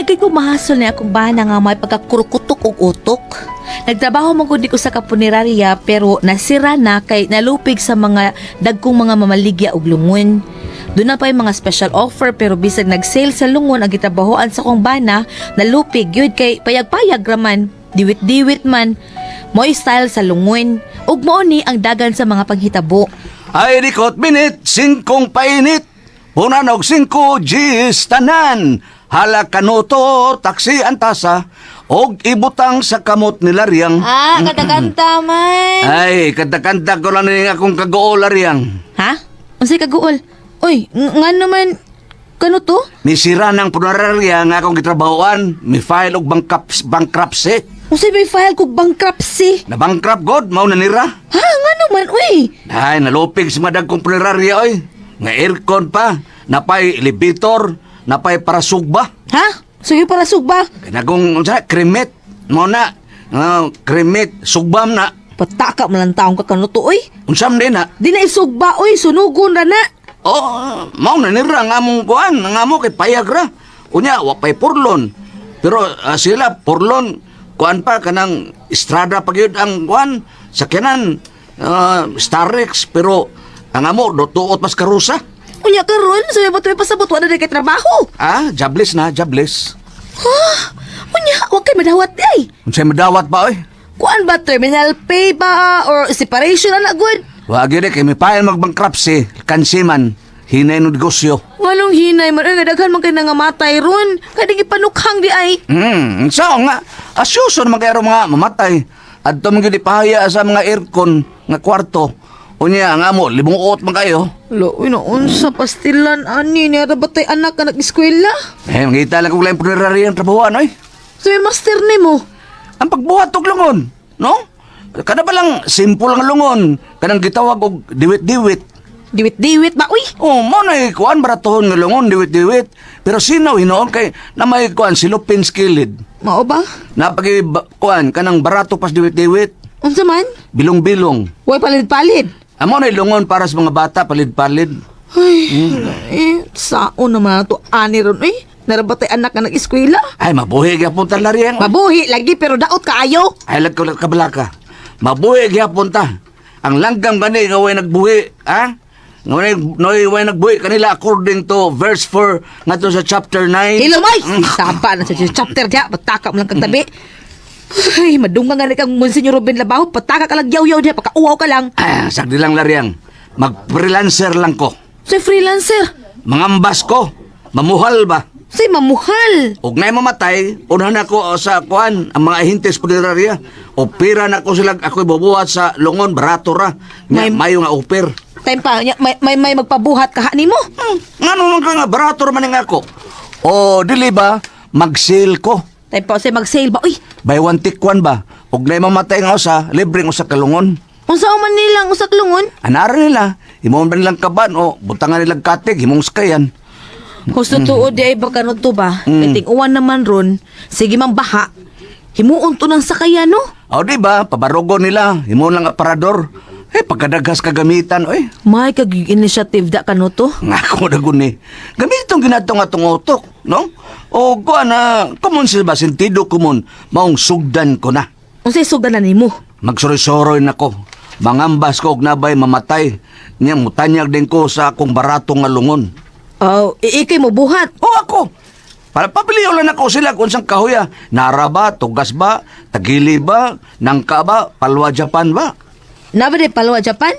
kay ko mahasol na akong bana nga may pagkakurukutok og utok. Nagtrabaho mo gud ko sa kapunerarya pero nasira na kay nalupig sa mga dagkong mga mamaligya og lungon. Doon na pa yung mga special offer pero bisag nag-sale sa lungon ang gitrabahoan sa kong bana, nalupig yun kay payag-payag raman, diwit-diwit man. Mo'y style sa lungon. Ug mao ni ang dagan sa mga panghitabo. Ay rikot minit, 5 painit. Punan og 5 G's tanan. Hala kanuto, taksi antasa. Og ibutang sa kamot ni Laryang. Kanta man. Ay, kanta-kanta ko lang rin akong kagool, Laryang. Ha? Unsay kaguol? Oy, nga naman kano to? Misira ng punararya nga akong gitrabahoan. Mi file og bankruptcy. Unsay may file kog bankruptcy? Na bankrupt god, mao na nira. Ha, nga naman, uy. Ay, nalupig sa mga dagkong punararya, oy. Nga aircon pa, napay elevator, napay parasugba. Ha? Sige para sugba. Kanagong, kremit. Mo na, kremit, sugbam na. Pataka man lang taong kakano to, uy. Unsam din na. Di na isugba, uy. Sunugon ra na. Oh, mao na nira nga among kuan, nga mo kay payag ra. Unya, wapay purlon. Pero sila, purlon, kuan pa, kanang estrada pa gyud ang kuan, sakyanan, Starex, pero ang amo, dotuot mas karusa. Unya karon, sabi ba ito pasabot, wala na kay trabaho. Jobless na, jobless. Ha? Unya, huwag kay madawat day. Unsay madawat ba, oy? Kuan ba, terminal pay ba, or separation na good? Wag yun kay may payan magbankruptcy, kansiman, hinay no negosyo. Walong hinay man, ay daghan man kay nangamatay ron. Kaya di panukhang di ay. So nga, asyuson magkayaro mga mamatay. At ito mga pahaya sa mga aircon, nga kwarto. Unya, nga mo, limungot man kayo. Lo, uy, naunsa pastilan, ani, niyara ba tayo anak ka nag-eskwela? Mangita lang kung lang punerary ang trabahoan, oy. So, yung master ni mo. Ang pagbuhat og lungon, no? Kada ba lang simple ang lungon, kanang gitawag og diwit-diwit. Diwit-diwit ba, uy? Oh, mo na kuan baratohon nga lungon diwit-diwit. Pero sinaw hinoon kay na may kuan silupin skilled. Mao ba? Napagi kuan kanang barato pas diwit-diwit, Unsa man? bilong-bilong. Uy, palid-palid. Amo na lungon para sa mga bata palid-palid. Ay, saon naman to ani ron, uy. Narabatay anak ka nag-eskwela. Ay mabuhi gyapon ta Laryang. Mabuhi lagi pero daot kaayo. Ay lag ko kabalaka. Mabuhi gyapon ta. Ang langgam gani nga way nagbuhi, ha? Nga way nagbuhi kanila according to verse 4 ngadto sa chapter 9. Ilumay! Taba na sa chapter diya. Pataka mo lang kang tabi. Ay, madunga nga na kang Monsignor Ruben Labaw. Pataka ka lang yaw-yaw diya. Pagkauhaw ka lang. Sagdi lang Laryang. Mag-freelancer lang ko. Say freelancer. Mangambas ko. Mamuhal ba? Say mamuhal. Ug nay mamatay, unahan ako sa kuan ang mga ahintes punerarya. Opera na ko sila ako ibubuhat sa lungon barato ra. Mayo nga oper. Time pa, may magpabuhat ka ni mo. Ngano man ka nga barato ra man nga ako. O dili ba mag-sale ko? Time pa, say mag-sale ba? Uy, Buy one take one ba? Ug nay mamatay nga usa, libre nga usa ka lungon. unsa man nilang usak lungon? Anara nila, himong ba nilang kaban o butangan nilang katig, himong skayan. Gusto tuod di ay baka no to ba? Piting uwan naman ron. Sige mang baha. Himuon to ng sakayan, no? O di ba, pabarugo nila, himong lang aparador. Pagkadagas kagamitan, oy. May kag-initiative da ka no to? Ngako na guni. Gamitong ginatong atong utok, no? O kuan na, kumon sila ba, sentido kumon, maong sugdan ko na. Unsay sugan na nimo? Magsoroy-soroy na ko. Mangambas ko og nabay mamatay. Niyang mutanyag din ko sa akong baratong nga lungon. Oh, ikay mo buhat. O ako, para pabilio lang ako sila kung saan kahuya. Nara ba, tugas ba, tagili ba, nangka ba, palwa Japan ba? Naba de palwa Japan?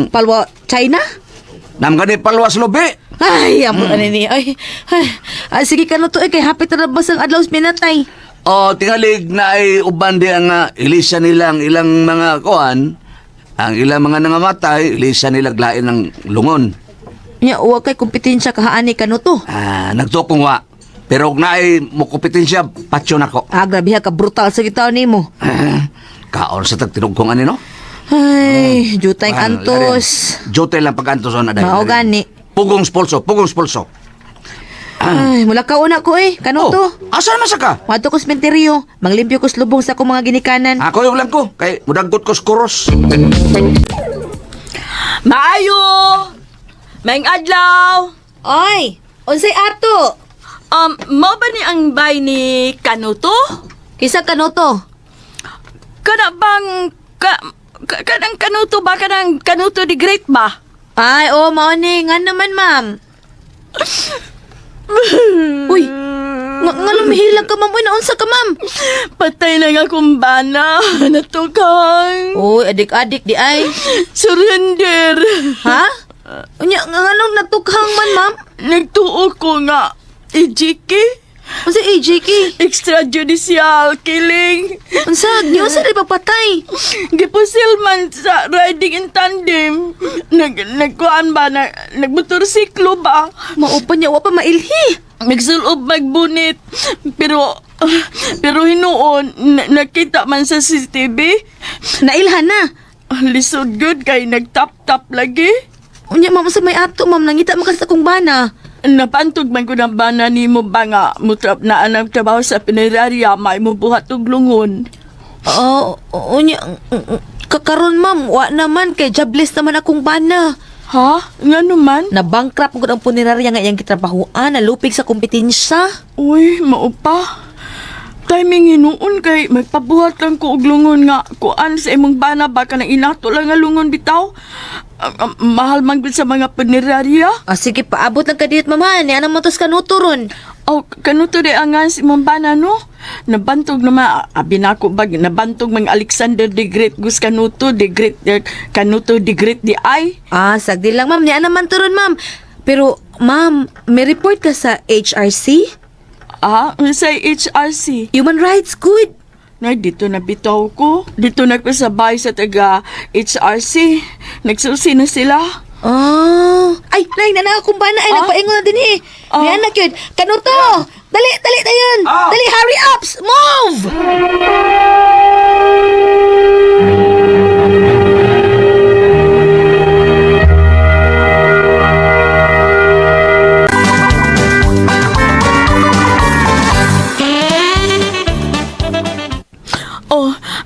Palwa China? Namgani palwa slobe. Ay, amo ni. Ay, sige ka no to, kay hapit na bas ang adlaw minatay. O tingalig na ay uban di ang ilisa nilang ilang mga kuan, ang ilang mga nangamatay, ilisa nilang lain ng lungon. Nya, uwa kay kompetensya kahaani ka no to. Nagtukong wa. Pero kung naay mo kompetensya, patyo na ko. Grabe ka brutal sa gitaw nimo. Kaon sa tagtinugkong ani no? Ay, jutay antos. Jote lang pag-antos na dahil. Mao gani. Pugong spulso, pugong spulso. Ay, mula ka una ko Kano to? Asa naman sa ka? Wato ko sementeryo. Manglimpyo ko slubong sa akong mga ginikanan. Ako yung lang ko, kay mudaggot ko skuros. Maayo! Maing adlaw! Oy, unsay ato? Mao ba ni ang bay ni Kanuto? Kisa Kanuto? Kana bang kanang Kanuto ba kanang Kanuto the Great ba? Ay, mao ni. Nga naman, ma'am. Uy, nga lumihilag ka, ma'am. Uy, naunsa ka, ma'am. Patay na nga akong bana. Natukang. Uy, adik-adik di ay. Surrender. Ha? Unya, nga anong natukhang man, ma'am? Nagtuo ko nga. Ijiki. Unsa AJK? Extrajudicial killing. Unsa? Diyo sa rin papatay. Gipusil man sa riding in tandem. Nagkuan ba? Nagmotorsiklo ba? Maupan niya, wa pa mailhi. Nagsulob magbunit. Pero hinuon, nakita man sa CCTV. Nailhan na. Lisod good kay nagtap-tap lagi. Unya, ma'am, sa may ato, ma'am. Nangita mo kasi akong bana. Napantog man ko ng bana ni mo ba nga mutrap na anang trabaho sa pinerarya may mo buhat og lungon. Unya, kakaroon, ma'am. Wa naman, kay jobless naman akong bana. Ha? Nga naman? Na-bankrupt ko ang punerarya nga iyang kitrabahoan, nalupig sa kompetensya. Uy, maupa. Timing hinuon kay magpabuhat lang ko og lungon nga kuan sa imong bana baka nang inato lang nga lungon bitaw. Mahal man gud sa mga punerarya. Sige, paabot lang ka dito, mama. Ni anang motos Kanuto ron. Kanuto de angan si imong bana no? Nabantog naman, binako bag, nabantog mga Alexander the Great Gus Kanuto, the Great, Kanuto the Great the Eye. Sagdi lang, ma'am. Ni anang man to ron, ma'am. Pero, ma'am, may report ka sa HRC? Sa HRC. Human Rights, good. Nay, dito na bitaw ko. Dito na ko sabay sa taga HRC. Nagsusi na sila. Ay, nay, nanakong bana. Ay, nagpaingon na din eh. May anak yun. Kanuto! Dali tayon! Dali, hurry up! Move!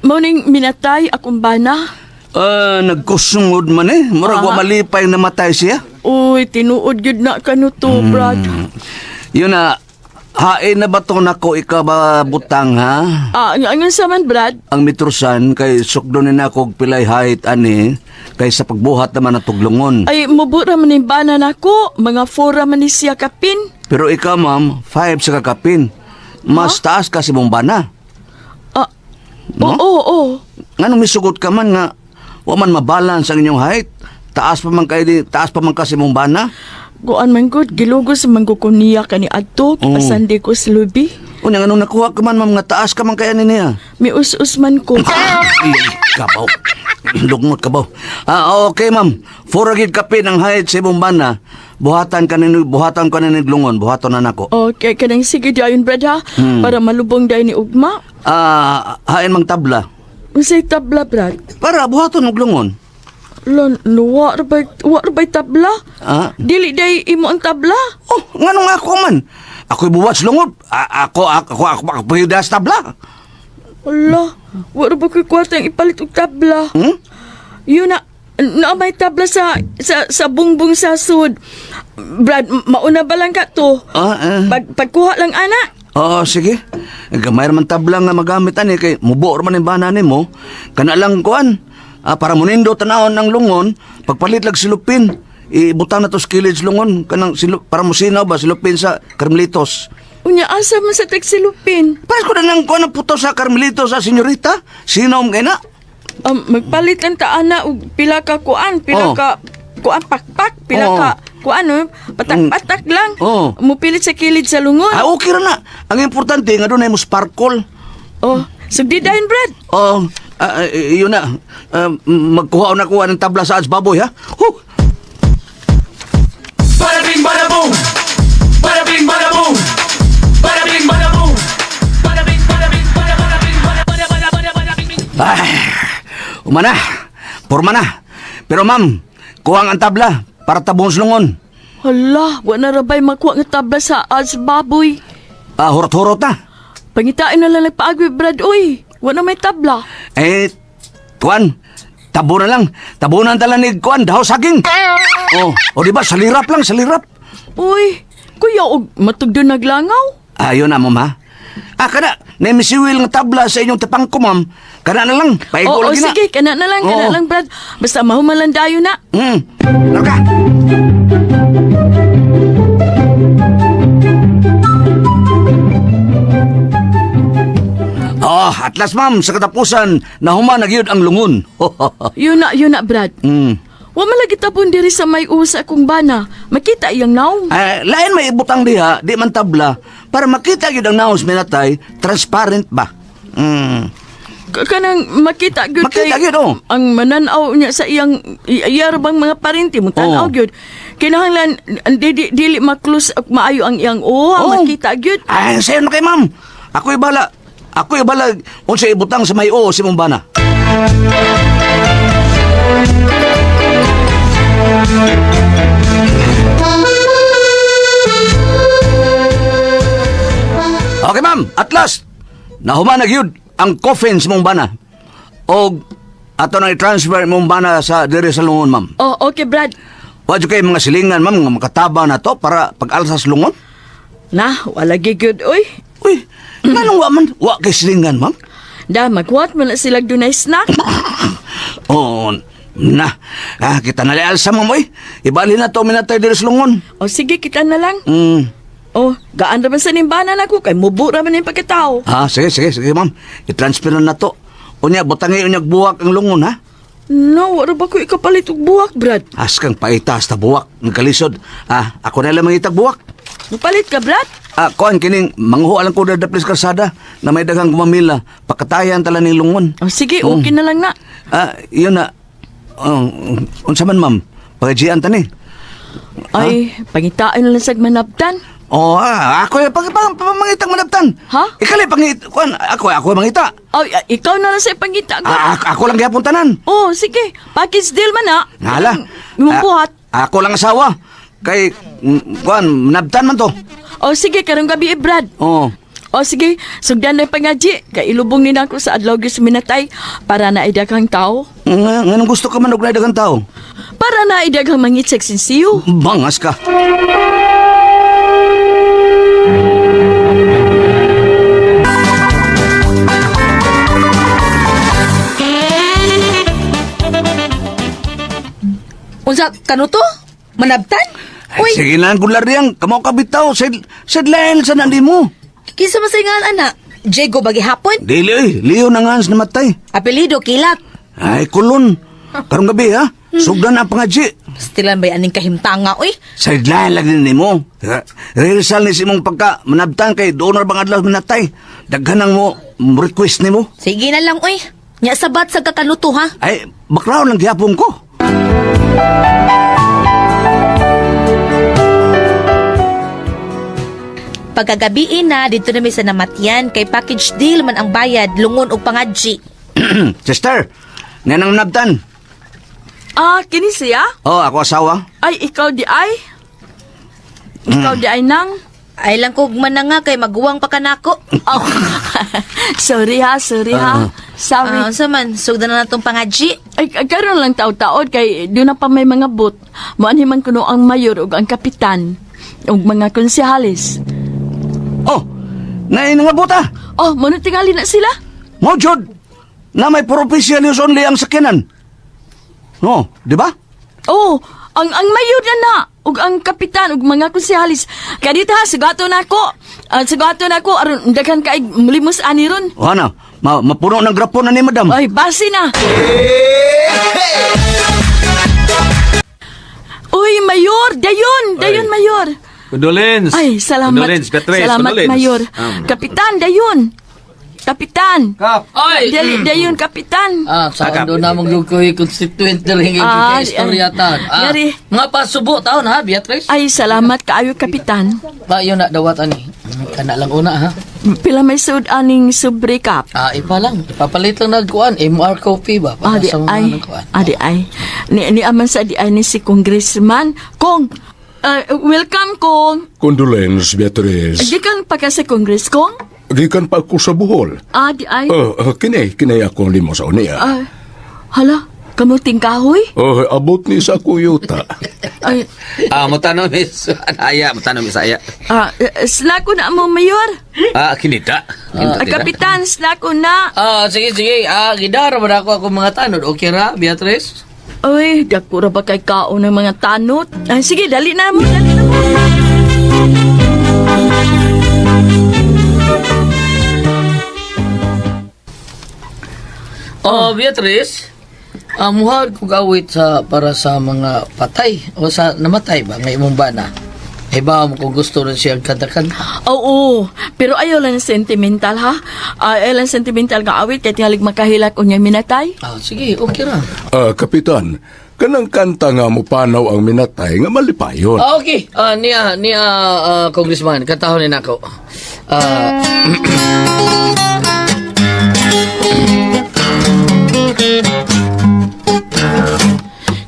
Morning minatay akong bana. Nagkusungod man eh. Murag wa malipay namatay siya. Uy, tinuod yun na Kanuto, Brad. Yun na, hain na ba to nako ikaw ba butang ha? Angan sa man, Brad? Ang mitrusan kay sukdo ni nako og pilay height ani kay sa pagbuhat naman na tuglungon. Ay, mabura man yung bana nako. Mga 4 man ni siya kapin. Pero ikaw ma'am, 5 sa kakapin. Mas taas kasi mong bana. No? Oo. Nganong misugot ka man nga wa man mabalance ang inyong height? Taas pa man kasi mong bana? Kuan man gud, gilugos man ko niya kani adto, pasandi ko sa lubi. Unya nganong nakuha ka man ma'am nga taas ka man kaya niya? Mi us man ko. Kabaw. Lugnot kabaw. Okay ma'am. 4 gid kapin ang height sa imong bana. Buhatan ka ni glungon, buhaton na nako. Okay, kanang sige dayon, Brad ha? Para malubong dayon ni ugma. Hain mang tabla. Unsay tabla, Brad? Para buhaton og glungon. Wa rabay tabla? Dili day imo ang tabla? Nganong ako man? Ako'y buwat lungod. Ako paghidas tabla. Wala, wa rabay ko'y kwarta ang ipalit og tabla. Yun na may tabla sa bungbong sa sud. Brad, mauna ba lang ka to? Pagkuha lang, ana. Sige. Gamay man tabla nga magamit ani kay mubo man yung bana nimo. Kana lang kuan. Para munindo tanawon ng lungon, pagpalit lag silupin. Ibutang na to skillage lungon kanang para musinaw ba silupin sa Carmelitos. Unya asa man sa tagsilupin? Pas ko na nang kuan ang puto sa Carmelitos sa senyorita. Sinaw kay na? Magpalit lang ta ana og pila ka kuan, kuan pakpak, pila ka kuan patak-patak lang. Mupilit sa kilid sa lungon. Okay ra na. Ang importante nga doon ay mo sparkle. Sugdi dahin, Brad. Yun na. Magkuha na kuha ng tabla sa baboy ha. Bada bing bada boom. Bada bing bada boom. Bada bing bada boom. Bada bing bada bing bada bada bing bada bing bing. Umana. Porma na. Pero ma'am, kuha ang tabla para tabong lungon. Hala, wala rabay makuha nga tabla sa baboy. Hurot-hurot na. Pangitain na lang nagpaagwi, Brad, uy. Wala may tabla. Kuan, tabo na lang. Tabunan tala ni kuan, daw saging. Di ba, salirap lang, salirap. Uy, Kuya, og matugdo naglangaw. Ayun na, ma'am, ha? Kana, naimisiwil nga tabla sa inyong tapangko, ma'am. Kana na lang, paigo Oo, lagi na. sige, kana na Oo. lang, Brad. Basta mahumalan dayo na. Naka. At last, ma'am, sa katapusan, nahuman na gyud ang lungon. Yun na, Brad. Wa malagi tapon diri sa may usa kong bana. Makita iyang naong. Lain may ibutang diha, di man tabla, para makita gyud ang naos minatay, transparent ba? Kanang makita gyud Makita gyud, oh. ang mananaw niya sa iyang iyarbang mga parinti mo tanaw Oh. gyud. Kinahanglan dili maklus og maayo ang iyang makita gyud. Ay, sayo na kay ma'am. Ako'y bala. Ako'y bala unsa ibutang sa may si mong bana. Okay, ma'am. At last, nahuman na gyud ang coffin sa mong bana. O ato na i-transfer mong bana sa diri sa lungon, ma'am. Oh, okay, Brad. Wadyo kayo mga silingan, ma'am, nga makataba na to para pag-alsas lungon? Na, wala gyud oy. Uy, nanong wa man? Wa kay silingan, ma'am? Da magkuat man na sila dunay snack. Oo, na. Kita na alsa, ma'am, uy. Ibali na to, minatay diri sa lungon. O sige, kita na lang. Mm. Gaan raman sa nimbanan ako kay mubo raman yung pagkatao. Sige, ma'am. I-transfer na to. Unya, butangi unyag buwak ang lungon, ha? No, wala ba ko ikapalit og buwak, Brad? Askang paitas ta buwak, nagkalisod. Ako na lang mangitag buwak. Mupalit ka, Brad? Kuan kining manghuwa lang ko da plis kalsada na may daghang gumamila. Pakatayan tala ning lungon. O sige, okay na lang na. Yun na. Unsa man, ma'am? Pagajian ta ni. Ay, pangitaan na lang sa manabtan. Ako yung pangitang manabtan. Ha? Ikali kuan, ako yung mangita. Ay, ikaw na lang sa pangita. Ako lang gyapon tanan. Oh, sige. Package deal man na. Hala. Yung buhat. Ako lang asawa. Kay, kuan, manabtan man to. Oh, sige, karong gabi, Brad. Oo. O sige, sugdan na pangaji. Kay ilubong ni nako sa adlaw gyud sa minatay para na idaghang tao. Nganong gusto ka man og daghang tao? Para na idaghang mangitsek sinsiyo. Bangas ka. Unsa kanuto? Manabtan? Uy, Sige lang, gular diyang. Kamo ka bitaw. Sedlail sa nandi mo. kinsa masingan ana? Diego bagi hapon? Dili, Leo na nga na matay. Apelido kilat. Ay, kulon. Karong gabi, ha? Sugdan na pangaji. Stilan bay aning kahimtanga oy. Sedlail lang din mo. Rehearsal ni simong pagka manabtan kay doon na bang adlaw minatay. Daghanang mo request ni mo. Sige na lang oy. Nya sabat sa kakanuto ha. Ay, baklaw lang gihapon ko. Pagkagabiin na dito na may sa namatyan kay package deal man ang bayad lungon og pangadji. Sister, nanang manabtan. Kini siya? Ako asawa. Ay, ikaw di ay? Ikaw di ay nang? Ay lang kog man na nga kay maguwang pa kanako. Oh. sorry ha. Sorry. Unsa man sugdan na natong pangadji? Ay, karon lang taod-taod kay doon na pa may mga bot. Muanhi man kuno ang mayor ug ang kapitan ug mga konsehalis. Nainangabuta. Mano tingali na sila? Mo, Jod, na may provincial use only ang sakyanan. No, di ba? Ang mayor na ug ang kapitan ug mga konsehalis. Kaya dito ha, sugato na ako. Aron daghan kay mulimos ani ron. Ano, mapuno ng grapo na ni madam. Ay, basi na. Uy, mayor, dayon mayor. Condolence. Ay, salamat. Condolence, Beatrice. Salamat, Condolence. mayor. Kapitan, dayon. Kapitan. Kap. Ay! Dayon, kapitan. Saan doon namang yung constituent na rin yung istorya tan. Yari. Mga pasubo taon ha, Beatrice? Ay, salamat kaayo, kapitan. Ba, yun na dawat ani. Kana lang una ha. Pila may sud aning sobre kap. Ipa lang. Ipapalit lang nagkuhan. MR copy ba? Para Di sa mga ay. nagkuhan. Di ay. Ni aman sa di ay ni si Congressman. Kong, welcome, Kong. Condolence, Beatrice. Gikan pa ka sa Congress, Kong? Gikan pa ko sa Bohol. Di ay. Kinay ako limo sa unia. Hala, kamuting kahoy? Abot ni sa kuyuta. Ay, Mutanong Miss Aya, mutanong Miss Aya. slako na mo, Mayor. Kinita. Kapitan, slako na. Sige. Gidara ba ako mga tanod? Okay ra, Beatrice? Ay, dako ra ba kay kaon ng mga tanot? Sige, dali na mo. Beatrice, muhag ko gawit para sa mga patay o sa namatay ba ng imong bana. Iba mo kung gusto rin siya katakan. Oo, pero ayaw lang sentimental ha. Ayaw lang sentimental nga awit kaya tingalig makahilak o niya minatay. Sige, okay ra. Kapitan, kanang kanta nga mo panaw ang minatay nga malipayon. Okay. Niya, Congressman, katahonin ako.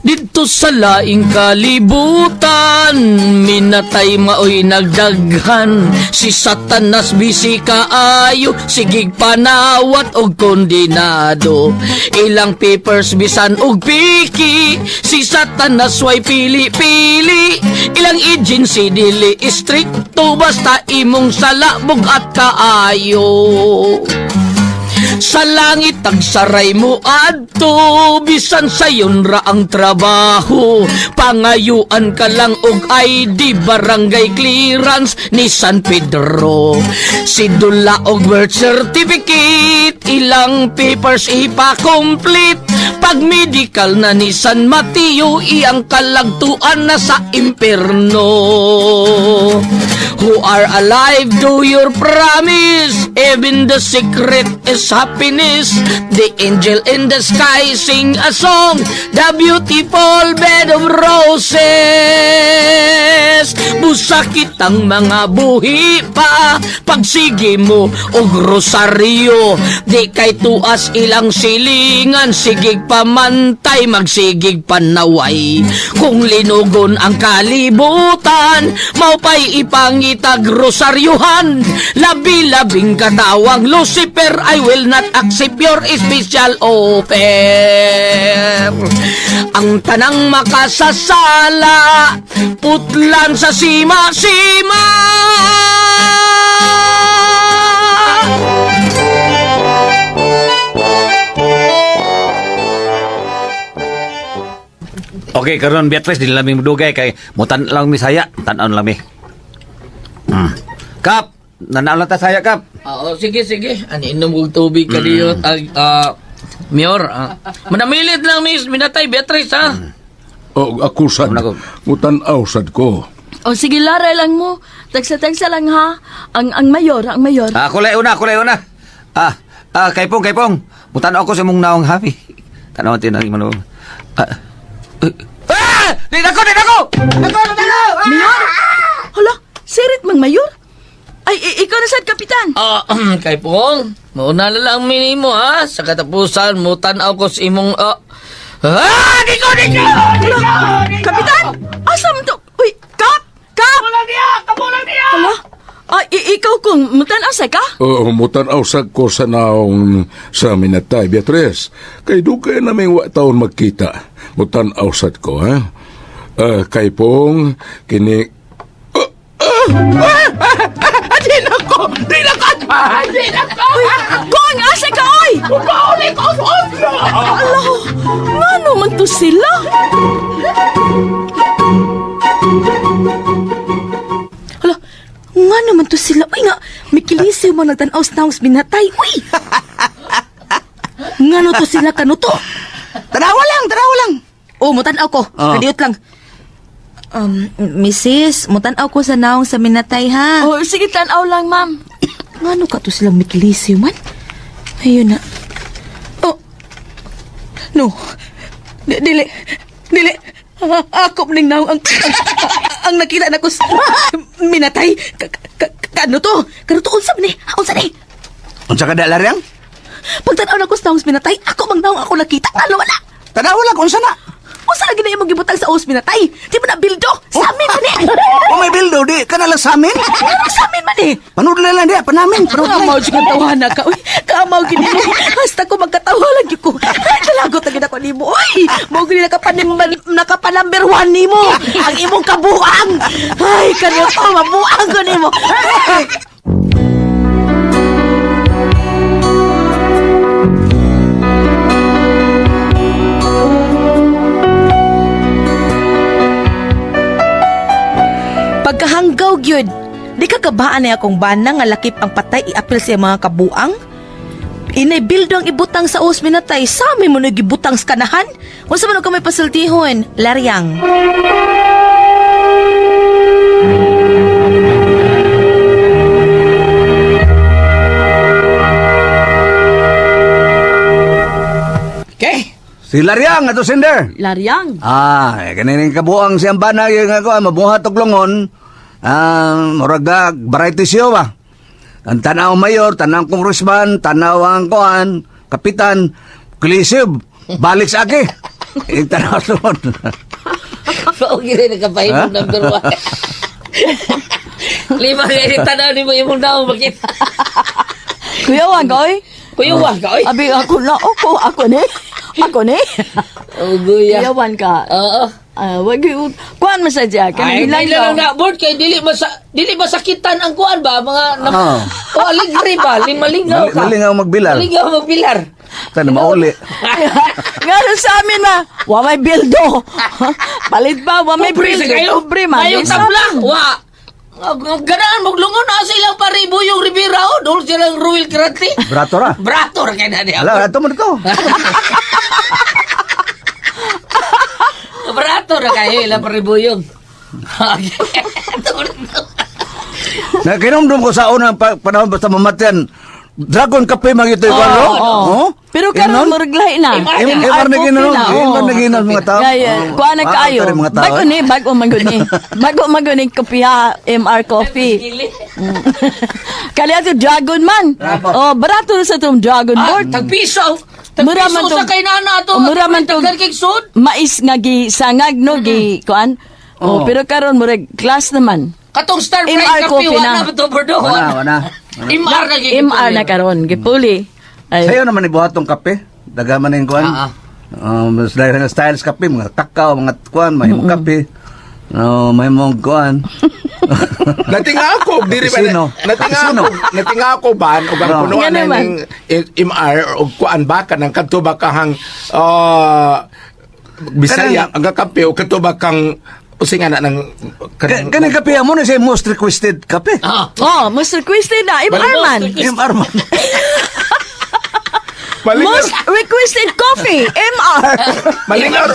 Dito sa laing kalibutan, minatay maoy nagdaghan. Si Satanas bisi kaayo, sigig panawat og kondinado. Ilang papers bisan og piki, si Satanas way pili-pili. Ilang agency dili istrikto, basta imong salabog at kaayo. Sa langit tagsaray mo adto, bisan sayon ra ang trabaho. Pangayuan ka lang og ID, barangay clearance ni San Pedro. Sidula og birth certificate, ilang papers ipa-complete. Pag medical na ni San Mateo, iyang kalagtuan na sa impierno. Who are alive, do your promise. Even the secret is happiness. The angel in the sky sing a song, the beautiful bed of roses. Busakit ang mga buhi pa, pagsige mo og rosaryo. Di kay tuas ilang silingan, sigig pamantay, magsigig panaway. Kung linugon ang kalibutan, maupay ipangitag rosaryuhan. Labi-labing katawang Lucifer, I will not accept your special offer. Ang tanang makasasala, putlan sa sima-sima. Okay, karon Beatrice, di laming mudugay kay mutan lang mi saya, tan-on lang mi. Kap, nanaw lang ta saya, Kap. Sige. Ani inom kong tubig ka diyo. Mayor, manamilit lang, Miss Minatay, Beatrice, ha? Ako sad, Ano ko? mutanaw sad ko. Sige, laray lang mo. Tagsa-tagsa lang ha. Ang mayor. Kulay una. Kaypong. Mutan ako sa mong naong happy. Tanaw tin ang manong. Di nako! Mayor? Hala, sirit mang mayor? Ay, ikaw na sad, kapitan. Kay Pong, mauna na lang minimo, ha? Sa katapusan, mutanaw ko sa imong, Diko! Kapitan! Asa mo to? Uy, Kap! Kamulang niya! Hala? Ikaw kung mutan asa ka? Mutanaw sad ko sa naong sa minatay, Beatrice. Kay dugay naming wa taon magkita. Mutanaw sad ko, ha? Kaypong, kini... Di na ko! Kung asa ka, oy! Alo, ngano man to sila? Hala, nga naman to sila. Uy nga, may kilisiw mo nagtanaw-tanaw binatay. Uy! Nga no to sila kanuto. Tanawa lang. Oh, mutanaw ko. Kadiot lang. Mrs., mutanaw ko sa naong sa minatay, ha? Oh, sige, tanaw lang, ma'am. Nga no ka to silang may kilisiw man? Ayun na. Oh. No. Dili. Ako maning naong ang nakita na ko sa minatay. Kano to? Kano to? Unsa ni? Unsa ka dalaryang? Pagtanaw na ko sa naong minatay, ako mang naong ako nakita. Ano wala? Tanawa lang unsa na? Unsa lagi na imong gibutang sa usmi na tay. Di mo na bildo. Sa amin man eh. O may bildo, di ka nalang sa amin. Sa amin man eh. Panood lang di, panamin. Kamaw siya tawanan ka. Uy, kamaw gini mo. Hasta ko magkatawa lagi ko. Ay, talagot lagi na ko ni mo. Uy, mo gini nakapanumber 1 ni mo. Ang imong kabuang. Ay, kanyo to, mabuang ko ni mo. Ay. Pagkahanggaw gyud, di ka kabaan na akong bana nga lakip ang patay iapil sa mga kabuang? Inay bildo ang ibutang sa usmi na tay, sa amin mo nagibutang sa kanahan? Kung sa man ka may pasultihon, Laryang. Okay? Si Laryang, ato Cinder. Laryang. Kanining kabuang siyang bana yung ako, mabuhat og lungon. Murag variety siyo ba? Ang tanaw mayor, tanaw congressman, tanaw ang kuan, kapitan, klisib, balik sa aki. Yung tanaw lungon. Paugi rin nagkapahimong number 1. Lima nga yung tanaw ni mo imong daw makita. Kuya Wagoy. Kuya Wan ka, oy. Abi ako na. Ako ni. Oh, guya. Kuya Wan ka. Oo. Wag yung... Kuhan mo sa dyan. Ay, Kanang lang na board kay dili masakitan ang kuan ba mga o aligri ba limalingaw ka. Malingaw magbilar. Malingaw magbilar. Tana mauli. Ngayon sa amin na, wa may bildo. Palit ba, wa may Pobre sa bildo. kayo. Pobre man. Mayong tabla. Wa. Ganaan maglungon na silang paribo yung Rivera o dol silang Ruel Kirati. Brato ra. Brato ra kay na niya. Ala, ato mo dito. Brato ra kayo ilang paribo yung. Nakinomdom ko sa unang panahon basta mamatyan. Dragon kape magito yung ano? Oh? Pero karon mo reglahi na. Imar na ginom. Imar na ginom mga tao. Kuha na kayo. Mga tao. Bago maguni. Bago maguni kopiha MR Coffee. Kali ato dragon man. Oh, barato sa tong dragon board. Tagpiso. Mura man Tagpiso sa tong- kay nana to. Mura man tong- Tagal kay sud. Mais nga gi sangag no gi kuan. Oh, pero karon mo class naman. Katong Star MR Bright kape coffee wa na. na ba to Bordeaux? Wana. MR na gigit. MR na karon gipuli. Ay. Sayo naman ibuhat tong kape. Dagaman na yung kuhan. Mas dahil na styles kape, mga takaw, mga kuhan, may mga kape. May mga kuhan. Natinga ako, diri ba? Sino? Natinga ako ban ug ang No. punuan Nga naman. ng MR og kuan ba kanang kadto ba kahang Bisaya ang kape o kadto ba kang usinga na ng Kanang kape mo na siya most requested kape. Oh, Mr. Christy na MR man. MR man. Most requested coffee, MR. Malingaw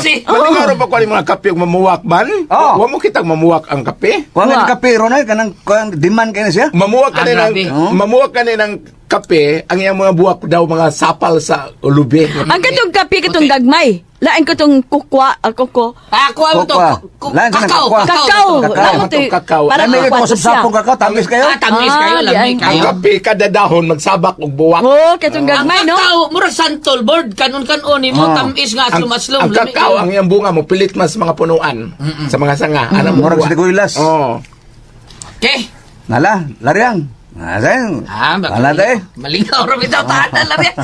pa ko mga kape og mamuwak man. Oh. Wa mo kitang mamuwak ang kape. Kuhan ng kape ron ay kanang demand kayo na siya. Mamuwak ka grabe. mamuwak ka ng kape, ang iyang mga buwak daw mga sapal sa ulubi. Ang katong kape katong gagmay. Lain ko tong kukwa, kuko. Ako ang to. Kokwa. Lain sa Kakao. kokwa. Kakao. Kakao. Ano to? Kakao. Parang Ay, may kukwa ito to siya. sapong kakao, tamis kayo. Tamis kayo, Ah, lamig di- Ang kayo. kape kada dahon magsabak og buwak. Oh, katong gagmay, no? Kakao, murag santol board. Kanon-kanon ni mo, tamis nga, aslum-aslum. Ang kakao, ang iyang bunga mo, pilit mas mga punuan sa mga sanga. Ano mo? Murag sa tiguilas. Oh. Okay. Nala, Laryang. Asan? Wala tayo. Malingaw rin ito, tahanan lang yan.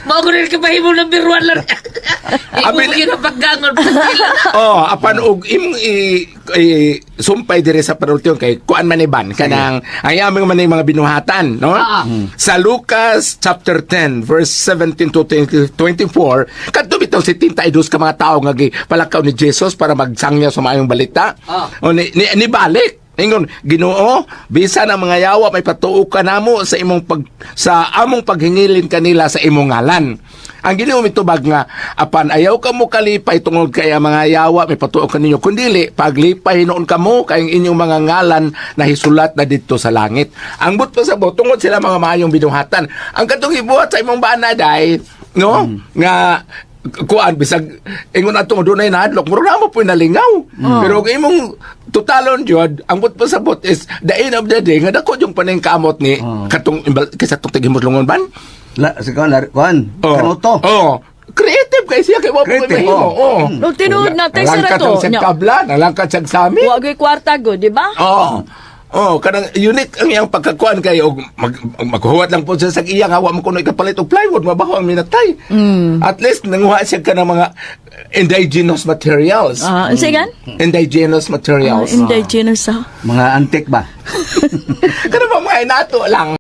Mga ko rin kapahimo ng biruan lang. Abi- Ibugin ang paggangon. Oh, apan og imong sumpay dire sa panultiyon kay kuan maniban kanang ang aming man mga binuhatan, no? Sa Lucas chapter 10 verse 17 to 24, kadto bitaw 72 ka mga tawo nga palakaw ni Jesus para magsangya sa maayong balita. O ni balik ingon, Ginoo, bisan ang mga yawa may patuo ka namo sa among paghingilin kanila sa imong ngalan. Ang Ginoo mitubag nga apan ayaw ka mo kalipay tungod kay ang mga yawa may patuo ka ninyo kundili paglipay noon kamo kay ang inyong mga ngalan na hisulat na didto sa langit. Ang but pa sa tungod sila mga maayong binuhatan. Ang katong ibuhat sa imong banaday, no? Nga kuan bisag ingon ato dunay nahadlok muro na mo po nalingaw pero kung imong totalon jud ang but sa bot is the end of the day nga dako yung paning kamot ni katong kaysa tong tigimot lungon ban Si kuhan, Kanuto. oh Creative kay siya kay wa pa Creative, mahimo. oh. Oo. No, tinuod na, tayo sa Nalangkat rato. ang siyang tabla, nalangkat siyang sami. Wa gyud kwarta go, di ba? Oo. Oh, kanang unique ang iyang pagkakuan kay og maghuwat lang po siya sa iyang hawa mo kuno ikapalit og plywood mabaho ang minatay. At least nanguha siya ka ng mga indigenous materials. Sige gan? Indigenous materials. Indigenous sa. Mga antik ba? Kanang mga inato lang.